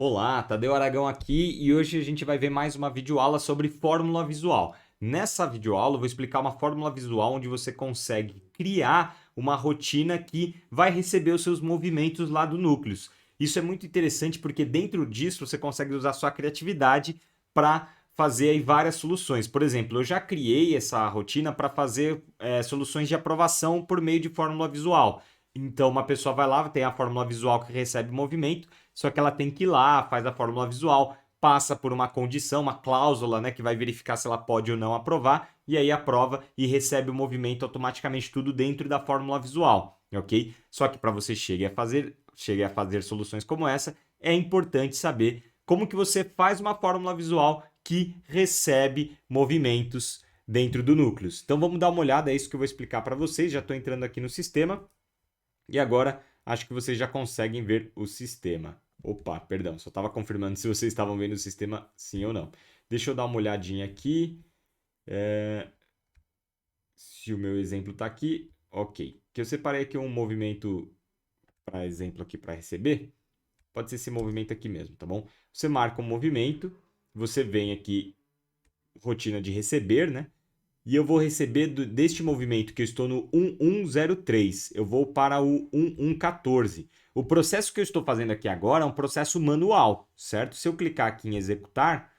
Olá, Tadeu Aragão aqui e hoje a gente vai ver mais uma videoaula sobre fórmula visual. Nessa videoaula eu vou explicar uma fórmula visual onde você consegue criar uma rotina que vai receber os seus movimentos lá do núcleus. Isso é muito interessante porque dentro disso você consegue usar sua criatividade para fazer aí várias soluções. Por exemplo, eu já criei essa rotina para fazer soluções de aprovação por meio de fórmula visual. Então, uma pessoa vai lá, tem a fórmula visual que recebe movimento, só que ela tem que ir lá, faz a fórmula visual, passa por uma condição, uma cláusula, né, que vai verificar se ela pode ou não aprovar, e aí aprova e recebe o movimento automaticamente tudo dentro da fórmula visual, ok? Só que para você chegue a fazer soluções como essa, é importante saber como que você faz uma fórmula visual que recebe movimentos dentro do núcleo. Então vamos dar uma olhada, é isso que eu vou explicar para vocês. Já estou entrando aqui no sistema e agora acho que vocês já conseguem ver o sistema. Opa, perdão, só estava confirmando se vocês estavam vendo o sistema sim ou não. Deixa eu dar uma olhadinha aqui. Se o meu exemplo está aqui, ok. Que eu separei aqui um movimento para exemplo aqui para receber. Pode ser esse movimento aqui mesmo, tá bom? Você marca um movimento, você vem aqui, rotina de receber, né? E eu vou receber deste movimento que eu estou no 1103, eu vou para o 1114. O processo que eu estou fazendo aqui agora é um processo manual, certo? Se eu clicar aqui em executar,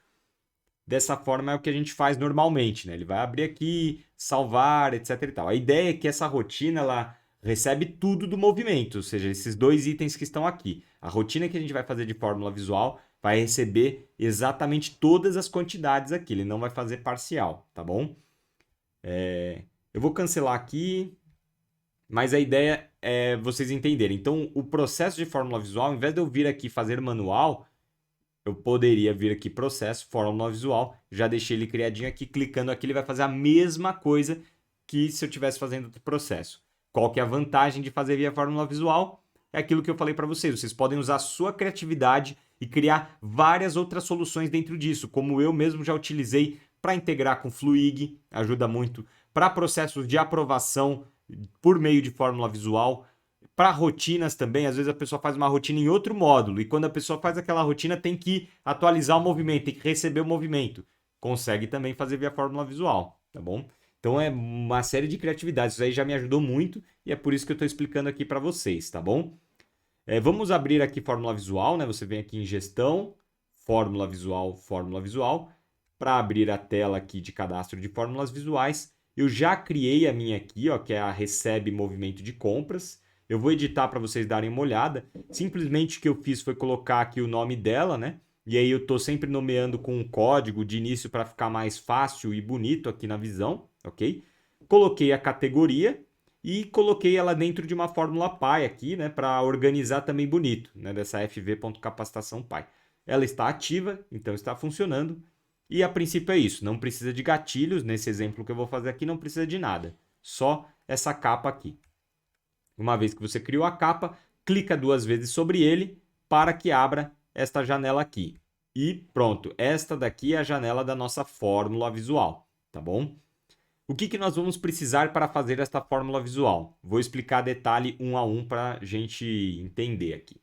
dessa forma é o que a gente faz normalmente, né? Ele vai abrir aqui, salvar, etc e tal. A ideia é que essa rotina ela recebe tudo do movimento, ou seja, esses dois itens que estão aqui. A rotina que a gente vai fazer de fórmula visual vai receber exatamente todas as quantidades aqui, ele não vai fazer parcial, tá bom? Eu vou cancelar aqui, mas a ideia é vocês entenderem. Então, o processo de fórmula visual, ao invés de eu vir aqui fazer manual, eu poderia vir aqui processo, fórmula visual, já deixei ele criadinho aqui, clicando aqui, ele vai fazer a mesma coisa que se eu estivesse fazendo outro processo. Qual que é a vantagem de fazer via fórmula visual? É aquilo que eu falei para vocês, vocês podem usar a sua criatividade e criar várias outras soluções dentro disso, como eu mesmo já utilizei para integrar com Fluig, ajuda muito, para processos de aprovação por meio de fórmula visual, para rotinas também, às vezes a pessoa faz uma rotina em outro módulo e quando a pessoa faz aquela rotina tem que atualizar o movimento, tem que receber o movimento. Consegue também fazer via fórmula visual, tá bom? Então é uma série de criatividades, isso aí já me ajudou muito e é por isso que eu estou explicando aqui para vocês, tá bom? Vamos abrir aqui fórmula visual, né? Você vem aqui em gestão, fórmula visual, fórmula visual. Para abrir a tela aqui de cadastro de fórmulas visuais, eu já criei a minha aqui, ó, que é a recebe movimento de compras. Eu vou editar para vocês darem uma olhada. Simplesmente o que eu fiz foi colocar aqui o nome dela, né? E aí eu estou sempre nomeando com um código de início para ficar mais fácil e bonito aqui na visão, ok? Coloquei a categoria e coloquei ela dentro de uma fórmula Pi aqui, né, para organizar também bonito, né, dessa fv.capacitação Pi. Ela está ativa, então está funcionando. E a princípio é isso, não precisa de gatilhos, nesse exemplo que eu vou fazer aqui não precisa de nada, só essa capa aqui. Uma vez que você criou a capa, clica duas vezes sobre ele para que abra esta janela aqui. E pronto, esta daqui é a janela da nossa fórmula visual, tá bom? O que nós vamos precisar para fazer esta fórmula visual? Vou explicar detalhe um a um para a gente entender aqui.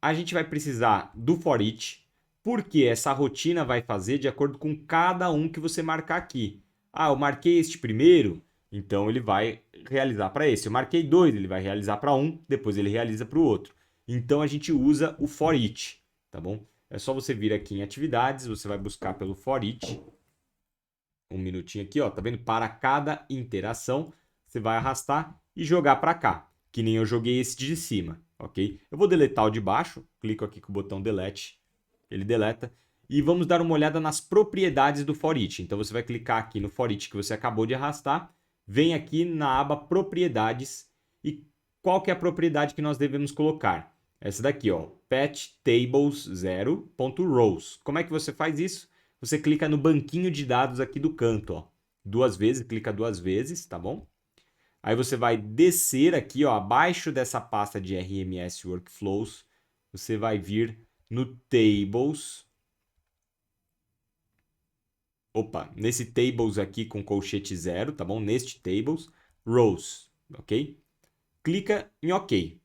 A gente vai precisar do for each, porque essa rotina vai fazer de acordo com cada um que você marcar aqui. Ah, eu marquei este primeiro, então ele vai realizar para esse. Eu marquei dois, ele vai realizar para um, depois ele realiza para o outro. Então a gente usa o for each, tá bom? É só você vir aqui em atividades, você vai buscar pelo for each. Um minutinho aqui, ó, tá vendo? Para cada interação, você vai arrastar e jogar para cá, que nem eu joguei esse de cima, ok? Eu vou deletar o de baixo, clico aqui com o botão delete, ele deleta, e vamos dar uma olhada nas propriedades do for each. Então você vai clicar aqui no for each que você acabou de arrastar, vem aqui na aba propriedades e qual que é a propriedade que nós devemos colocar? Essa daqui, ó, patch tables 0.rows. Como é que você faz isso? Você clica no banquinho de dados aqui do canto, ó. Duas vezes, clica duas vezes, tá bom? Aí você vai descer aqui, ó, abaixo dessa pasta de RMS Workflows, você vai vir no Tables. Opa, nesse Tables aqui com colchete 0, tá bom? Neste Tables, Rows, ok? Clica em OK.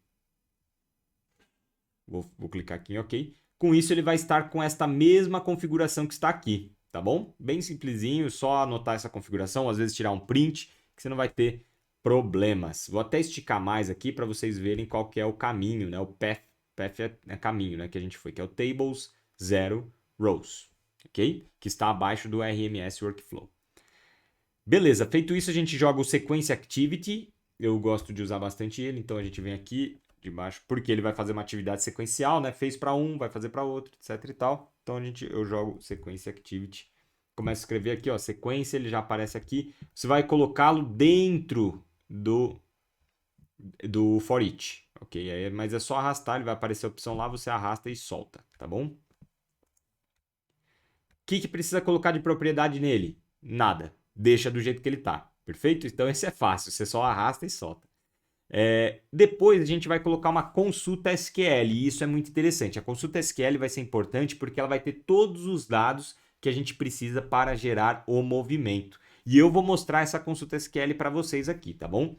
Vou clicar aqui em OK. Com isso, ele vai estar com esta mesma configuração que está aqui, tá bom? Bem simplesinho, só anotar essa configuração, às vezes tirar um print, que você não vai ter problemas. Vou até esticar mais aqui para vocês verem qual que é o caminho, né? O path é caminho, né? Que a gente foi, que é o tables 0 rows, ok? Que está abaixo do RMS Workflow. Beleza, feito isso, a gente joga o Sequence Activity. Eu gosto de usar bastante ele, então a gente vem aqui de baixo, porque ele vai fazer uma atividade sequencial, né? Fez para um, vai fazer para outro, etc e tal. Então eu jogo Sequence Activity. Começo a escrever aqui, ó, sequência, ele já aparece aqui. Você vai colocá-lo dentro do for each, ok? Mas é só arrastar, ele vai aparecer a opção lá, você arrasta e solta, tá bom? O que precisa colocar de propriedade nele? Nada. Deixa do jeito que ele tá, perfeito? Então esse é fácil, você só arrasta e solta. Depois a gente vai colocar uma consulta SQL, e isso é muito interessante. A consulta SQL vai ser importante porque ela vai ter todos os dados que a gente precisa para gerar o movimento. E eu vou mostrar essa consulta SQL para vocês aqui, tá bom?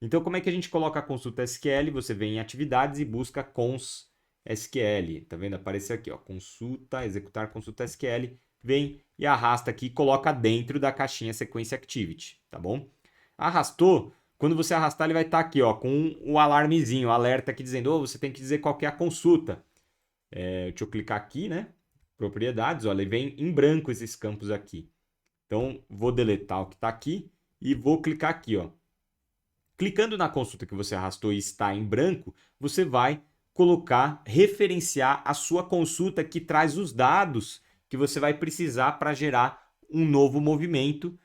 Então, como é que a gente coloca a consulta SQL? Você vem em atividades e busca cons SQL. Tá vendo? Apareceu aqui, ó, consulta, executar consulta SQL. Vem e arrasta aqui e coloca dentro da caixinha Sequence Activity, tá bom? Arrastou. Quando você arrastar, ele vai estar aqui, ó, com o alarmezinho, o alerta aqui dizendo, você tem que dizer qual que é a consulta. Deixa eu clicar aqui, né? Propriedades, olha, ele vem em branco esses campos aqui. Então, vou deletar o que está aqui e vou clicar aqui, ó. Clicando na consulta que você arrastou e está em branco, você vai referenciar a sua consulta que traz os dados que você vai precisar para gerar um novo movimento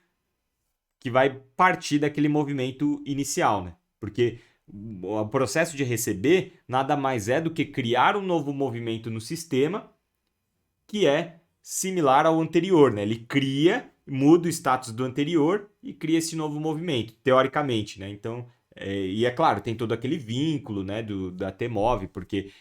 que vai partir daquele movimento inicial, né? Porque o processo de receber nada mais é do que criar um novo movimento no sistema que é similar ao anterior, né? Ele cria, muda o status do anterior e cria esse novo movimento, teoricamente, né? Então, e é claro, tem todo aquele vínculo, né, da Tmov, porque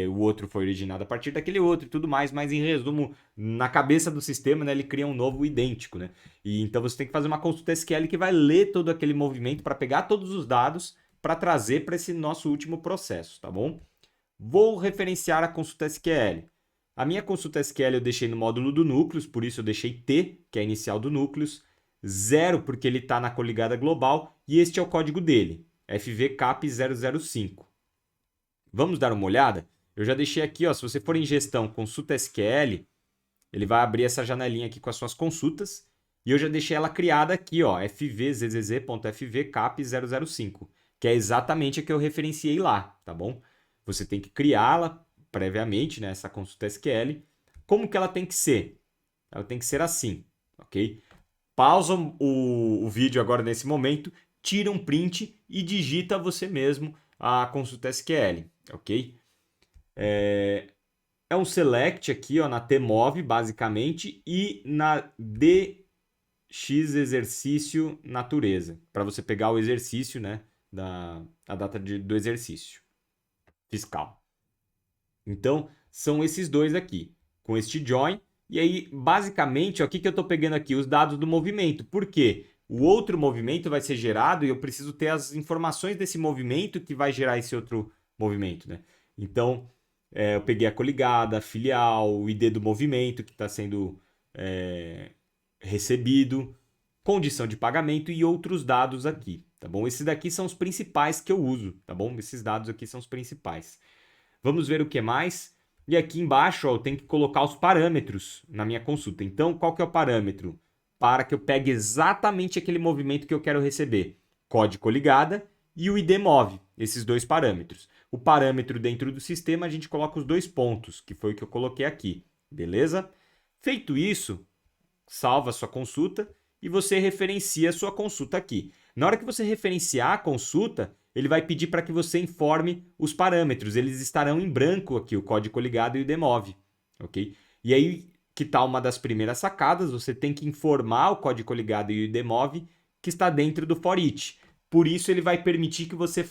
o outro foi originado a partir daquele outro e tudo mais, mas em resumo, na cabeça do sistema, né, ele cria um novo idêntico, né? E então você tem que fazer uma consulta SQL que vai ler todo aquele movimento para pegar todos os dados para trazer para esse nosso último processo, tá bom? Vou referenciar a consulta SQL. A minha consulta SQL eu deixei no módulo do núcleos, por isso eu deixei T, que é a inicial do núcleos, 0 porque ele está na coligada global, e este é o código dele, FVCAP005. Vamos dar uma olhada? Eu já deixei aqui, ó, se você for em gestão consulta SQL, ele vai abrir essa janelinha aqui com as suas consultas, e eu já deixei ela criada aqui, ó, fvzzz.fvcap005, que é exatamente a que eu referenciei lá, tá bom? Você tem que criá-la previamente, né, essa consulta SQL. Como que ela tem que ser? Ela tem que ser assim, ok? Pausa o vídeo agora nesse momento, tira um print e digita você mesmo a consulta SQL, ok? É um select aqui, ó, na tmov, basicamente, e na dx exercício natureza, para você pegar o exercício, né, a data do exercício fiscal. Então, são esses dois aqui, com este join. E aí, basicamente, ó, o que eu estou pegando aqui? Os dados do movimento. Por quê? O outro movimento vai ser gerado e eu preciso ter as informações desse movimento que vai gerar esse outro movimento, né? Então, eu peguei a coligada, a filial, o ID do movimento que está sendo recebido, condição de pagamento e outros dados aqui, tá bom? Esses daqui são os principais que eu uso, tá bom? Esses dados aqui são os principais. Vamos ver o que mais. E aqui embaixo, ó, eu tenho que colocar os parâmetros na minha consulta. Então, qual que é o parâmetro? Para que eu pegue exatamente aquele movimento que eu quero receber. Código coligada e o IDMOV, esses dois parâmetros. O parâmetro dentro do sistema, a gente coloca os dois pontos, que foi o que eu coloquei aqui. Beleza? Feito isso, salva a sua consulta e você referencia a sua consulta aqui. Na hora que você referenciar a consulta, ele vai pedir para que você informe os parâmetros. Eles estarão em branco aqui, o código coligado e o demove, ok? E aí que está uma das primeiras sacadas, você tem que informar o código coligado e o demove que está dentro do for each. Por isso ele vai permitir que você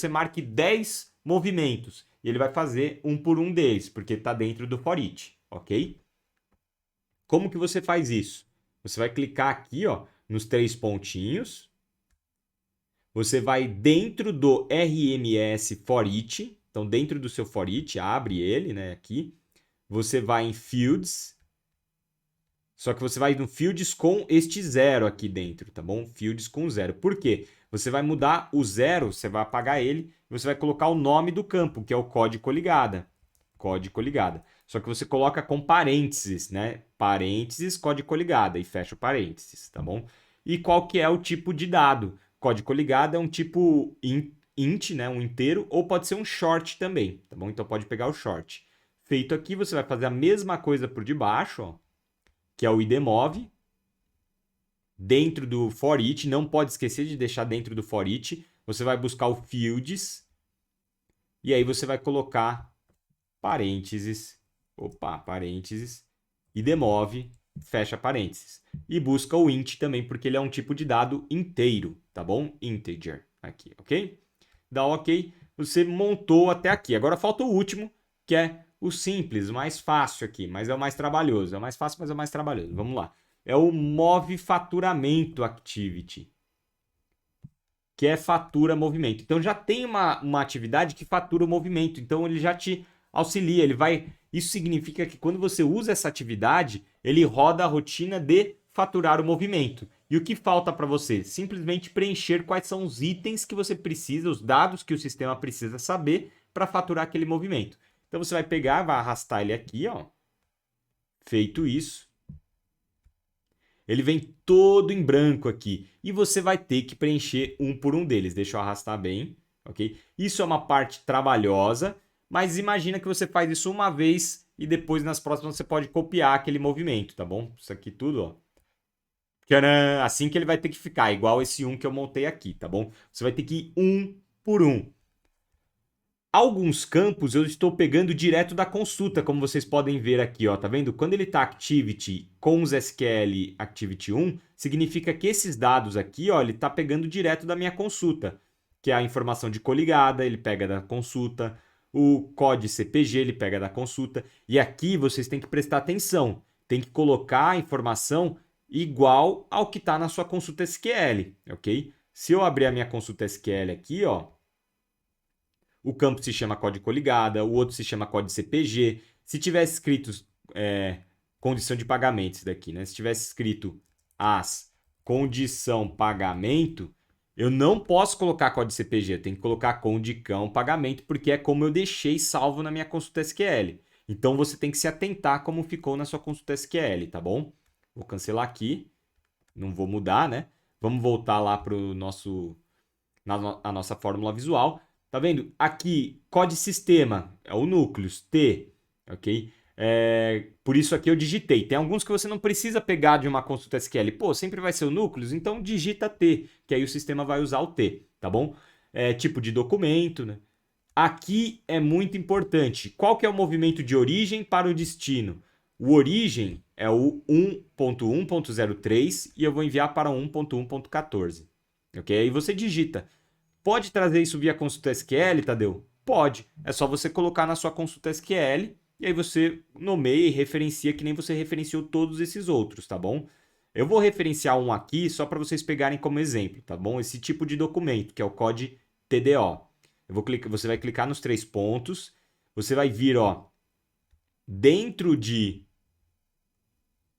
marque 10 movimentos. E ele vai fazer um por um deles, porque está dentro do for each, ok? Como que você faz isso? Você vai clicar aqui, ó, nos 3 pontinhos. Você vai dentro do RMS for each. Então, Então, dentro do seu for each, abre ele, né, aqui. Você vai em fields, só que você vai no fields com este 0 aqui dentro, tá bom? Fields com 0. Por quê? Você vai mudar o 0, você vai apagar ele, e você vai colocar o nome do campo, que é o código coligada. Código coligada. Só que você coloca com parênteses, né? Parênteses, código coligada, e fecha o parênteses, tá bom? E qual que é o tipo de dado? Código coligada é um tipo int, né? Um inteiro, ou pode ser um short também, tá bom? Então pode pegar o short. Feito aqui, você vai fazer a mesma coisa por debaixo, ó, que é o idmove, dentro do for each, não pode esquecer de deixar dentro do for each, você vai buscar o fields, e aí você vai colocar parênteses, idmove, fecha parênteses. E busca o int também, porque ele é um tipo de dado inteiro, tá bom? Integer, aqui, ok? Dá ok, você montou até aqui. Agora falta o último, que é o simples, o mais fácil aqui, mas é o mais trabalhoso. É o mais fácil, mas é o mais trabalhoso. Vamos lá. É o move faturamento activity, que é fatura movimento. Então já tem uma atividade que fatura o movimento. Então ele já te auxilia, ele vai. Isso significa que quando você usa essa atividade, ele roda a rotina de faturar o movimento. E o que falta para você? Simplesmente preencher quais são os itens que você precisa, os dados que o sistema precisa saber para faturar aquele movimento. Então você vai pegar, vai arrastar ele aqui, ó. Feito isso, ele vem todo em branco aqui e você vai ter que preencher um por um deles. Deixa eu arrastar bem, ok? Isso é uma parte trabalhosa, mas imagina que você faz isso uma vez e depois nas próximas você pode copiar aquele movimento, tá bom? Isso aqui tudo, ó. Tcharam! Assim que ele vai ter que ficar, igual esse um que eu montei aqui, tá bom? Você vai ter que ir um por um. Alguns campos eu estou pegando direto da consulta, como vocês podem ver aqui, ó, tá vendo? Quando ele está activity com os SQL activity 1, significa que esses dados aqui, ó, ele está pegando direto da minha consulta, que é a informação de coligada, ele pega da consulta, o código CPG ele pega da consulta, e aqui vocês têm que prestar atenção, tem que colocar a informação igual ao que está na sua consulta SQL, ok? Se eu abrir a minha consulta SQL aqui, ó, o campo se chama código coligada, o outro se chama código CPG. Se tivesse escrito condição de pagamento, isso daqui, né? Se tivesse escrito as condição pagamento, eu não posso colocar código CPG, eu tenho que colocar condicão pagamento, porque é como eu deixei salvo na minha consulta SQL. Então você tem que se atentar como ficou na sua consulta SQL, tá bom? Vou cancelar aqui, não vou mudar, né? Vamos voltar lá para a nossa fórmula visual. Tá vendo? Aqui, código sistema, é o núcleos, T, ok? Por isso aqui eu digitei. Tem alguns que você não precisa pegar de uma consulta SQL. Pô, sempre vai ser o núcleos, então digita T, que aí o sistema vai usar o T, tá bom? Tipo de documento, né? Aqui é muito importante. Qual que é o movimento de origem para o destino? O origem é o 1.1.03 e eu vou enviar para 1.1.14, ok? Aí você digita. Pode trazer isso via consulta SQL, Tadeu? Pode. É só você colocar na sua consulta SQL e aí você nomeia e referencia que nem você referenciou todos esses outros, tá bom? Eu vou referenciar um aqui só para vocês pegarem como exemplo, tá bom? Esse tipo de documento, que é o código TDO. Você vai clicar nos 3 pontos, você vai vir, ó, dentro de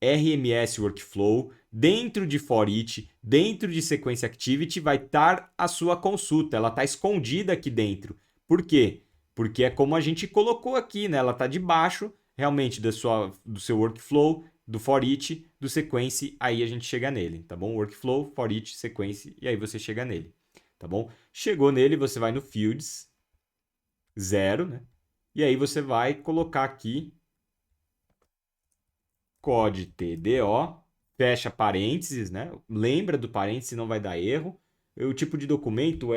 RMS Workflow, dentro de for each, dentro de Sequence Activity, vai estar a sua consulta. Ela está escondida aqui dentro. Por quê? Porque é como a gente colocou aqui, né? Ela está debaixo, realmente, do seu workflow, do for each, do sequence, aí a gente chega nele, tá bom? Workflow, for each, sequence, e aí você chega nele, tá bom? Chegou nele, você vai no fields, 0, né? E aí você vai colocar aqui código TDO, fecha parênteses, né? Lembra do parênteses, não vai dar erro. O tipo de documento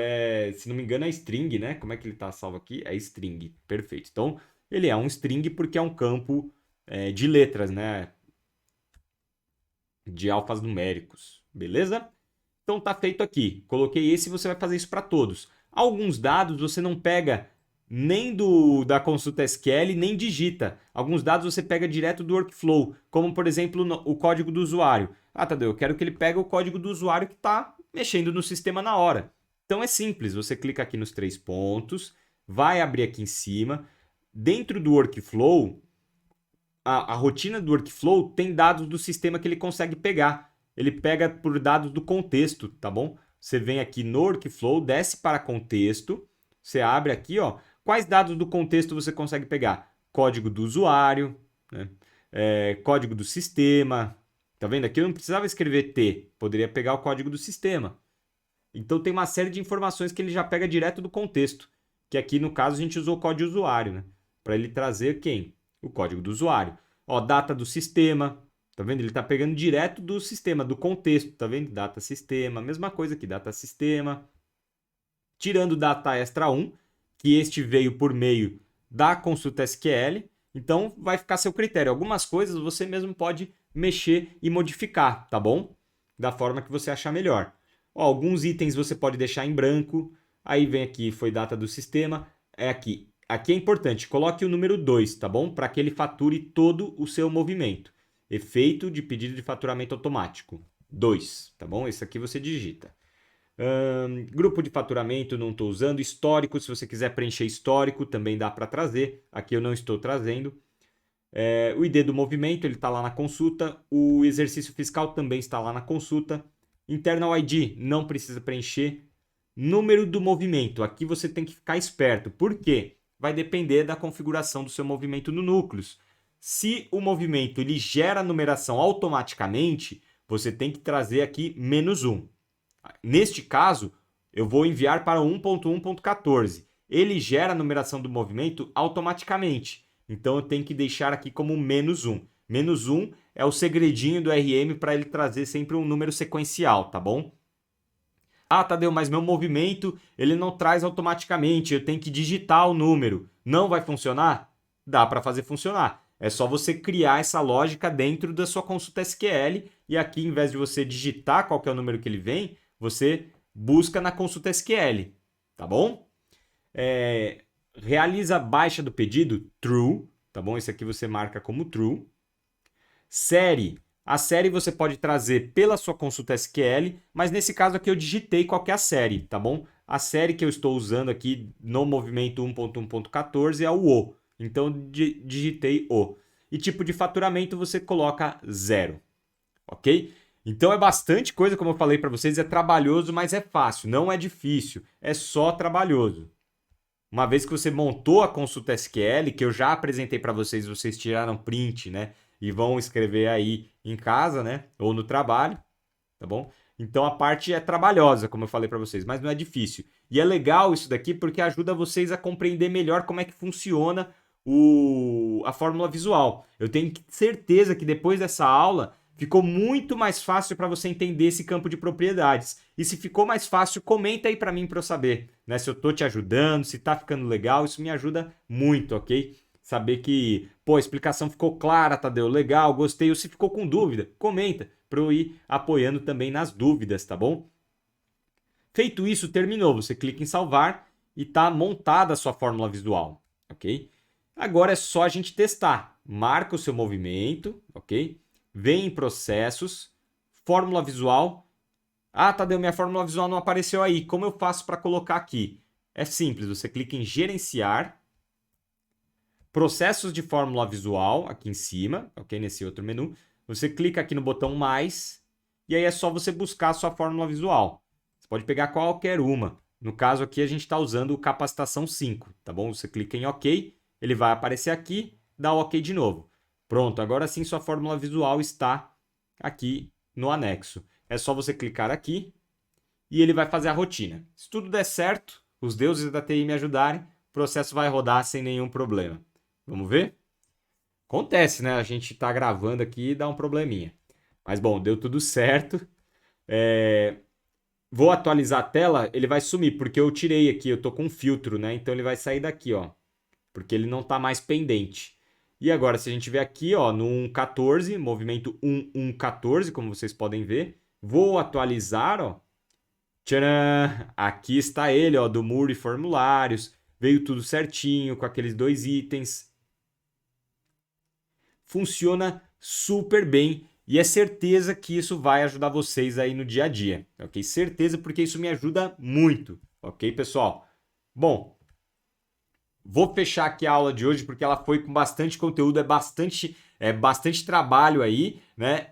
se não me engano, é string, né? Como é que ele está salvo aqui? É string, perfeito. Então, ele é um string porque é um campo de letras, né? De alfanuméricos, beleza? Então, tá feito aqui. Coloquei esse e você vai fazer isso para todos. Alguns dados você não pega nem da consulta SQL, nem digita. Alguns dados você pega direto do workflow, como, por exemplo, o código do usuário. Ah, Tadeu, eu quero que ele pegue o código do usuário que está mexendo no sistema na hora. Então é simples, você clica aqui nos 3 pontos, vai abrir aqui em cima. Dentro do workflow, a rotina do workflow tem dados do sistema que ele consegue pegar. Ele pega por dados do contexto, tá bom? Você vem aqui no workflow, desce para contexto, você abre aqui, ó, quais dados do contexto você consegue pegar? Código do usuário, né? Código do sistema. Tá vendo? Aqui eu não precisava escrever T, poderia pegar o código do sistema. Então tem uma série de informações que ele já pega direto do contexto, que aqui no caso a gente usou o código usuário, né? Para ele trazer quem? O código do usuário. Ó, data do sistema, tá vendo? Ele está pegando direto do sistema, do contexto, tá vendo? Data sistema, mesma coisa aqui, data sistema. Tirando o data extra 1, que este veio por meio da consulta SQL, então vai ficar a seu critério. Algumas coisas você mesmo pode mexer e modificar, tá bom? Da forma que você achar melhor. Ó, alguns itens você pode deixar em branco, aí vem aqui, foi data do sistema, é aqui. Aqui é importante, coloque o número 2, tá bom? Para que ele fature todo o seu movimento. Efeito de pedido de faturamento automático, 2, tá bom? Esse aqui você digita. Grupo de faturamento não estou usando. Histórico, se você quiser preencher histórico, também dá para trazer. Aqui eu não estou trazendo. O ID do movimento, ele está lá na consulta. O exercício fiscal também está lá na consulta. Internal ID, não precisa preencher. Número do movimento, aqui você tem que ficar esperto. Por quê? Vai depender da configuração do seu movimento no Núcleos. Se o movimento ele gera numeração automaticamente, você tem que trazer aqui -1. Neste caso, eu vou enviar para 1.1.14. Ele gera a numeração do movimento automaticamente. Então eu tenho que deixar aqui como -1. -1 é o segredinho do RM para ele trazer sempre um número sequencial, tá bom? Ah, Tadeu, mas meu movimento ele não traz automaticamente, eu tenho que digitar o número. Não vai funcionar? Dá para fazer funcionar. É só você criar essa lógica dentro da sua consulta SQL e aqui, em vez de você digitar qual que é o número que ele vem, você busca na consulta SQL, tá bom? Realiza a baixa do pedido, true, tá bom? Esse aqui você marca como true. Série. A série você pode trazer pela sua consulta SQL, mas nesse caso aqui eu digitei qual que é a série, tá bom? A série que eu estou usando aqui no movimento 1.1.14 é o O. Então digitei O. E tipo de faturamento você coloca 0, ok? Então é bastante coisa, como eu falei para vocês, é trabalhoso, mas é fácil, não é difícil, é só trabalhoso. Uma vez que você montou a consulta SQL, que eu já apresentei para vocês, vocês tiraram print, né? E vão escrever aí em casa, né? Ou no trabalho, tá bom? Então a parte é trabalhosa, como eu falei para vocês, mas não é difícil. E é legal isso daqui porque ajuda vocês a compreender melhor como é que funciona a fórmula visual. Eu tenho certeza que depois dessa aula ficou muito mais fácil para você entender esse campo de propriedades. E se ficou mais fácil, comenta aí para mim para eu saber, né? Se eu tô te ajudando, se tá ficando legal, isso me ajuda muito, ok? Saber que, pô, a explicação ficou clara, Tadeu, legal, gostei. Ou se ficou com dúvida, comenta para eu ir apoiando também nas dúvidas, tá bom? Feito isso, terminou. Você clica em salvar e tá montada a sua fórmula visual, ok? Agora é só a gente testar. Marca o seu movimento, ok? Vem em processos, fórmula visual. Ah, Tadeu, minha fórmula visual não apareceu aí. Como eu faço para colocar aqui? É simples, você clica em gerenciar, processos de fórmula visual, aqui em cima, ok? Nesse outro menu. Você clica aqui no botão mais e aí é só você buscar a sua fórmula visual. Você pode pegar qualquer uma. No caso aqui a gente está usando o capacitação 5, tá bom? Você clica em OK, ele vai aparecer aqui, dá OK de novo. Pronto, agora sim sua fórmula visual está aqui no anexo. É só você clicar aqui e ele vai fazer a rotina. Se tudo der certo, os deuses da TI me ajudarem, o processo vai rodar sem nenhum problema. Vamos ver? Acontece, né? A gente tá gravando aqui e dá um probleminha. Mas bom, deu tudo certo. Vou atualizar a tela, ele vai sumir, porque eu tirei aqui, eu tô com um filtro, né? Então ele vai sair daqui, ó. Porque ele não tá mais pendente. E agora, se a gente ver aqui, ó, no 1.14, movimento 1.1.14, como vocês podem ver, vou atualizar, ó. Tcharam! Aqui está ele, ó, do muro e formulários. Veio tudo certinho com aqueles 2 itens. Funciona super bem e é certeza que isso vai ajudar vocês aí no dia a dia, ok? Certeza, porque isso me ajuda muito, ok, pessoal? Bom, vou fechar aqui a aula de hoje porque ela foi com bastante conteúdo, bastante trabalho aí, né?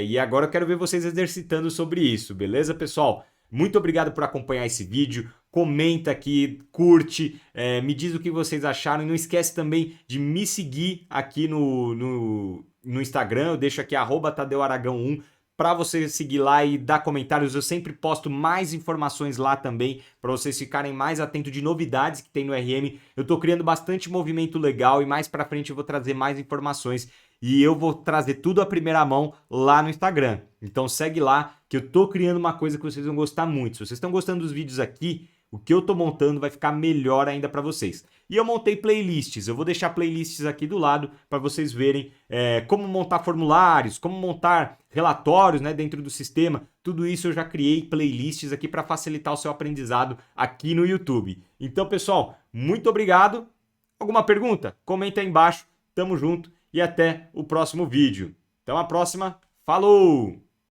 E agora eu quero ver vocês exercitando sobre isso, beleza, pessoal? Muito obrigado por acompanhar esse vídeo. Comenta aqui, curte, me diz o que vocês acharam. E não esquece também de me seguir aqui no Instagram. Eu deixo aqui @TadeuAragão1 para você seguir lá e dar comentários. Eu sempre posto mais informações lá também para vocês ficarem mais atentos de novidades que tem no RM. Eu estou criando bastante movimento legal e mais para frente eu vou trazer mais informações e eu vou trazer tudo à primeira mão lá no Instagram. Então segue lá que eu tô criando uma coisa que vocês vão gostar muito. Se vocês estão gostando dos vídeos aqui, o que eu tô montando vai ficar melhor ainda para vocês. E eu montei playlists, eu vou deixar playlists aqui do lado para vocês verem como montar formulários, como montar relatórios, né, dentro do sistema. Tudo isso eu já criei playlists aqui para facilitar o seu aprendizado aqui no YouTube. Então, pessoal, muito obrigado. Alguma pergunta? Comenta aí embaixo. Tamo junto e até o próximo vídeo. Até a próxima. Falou!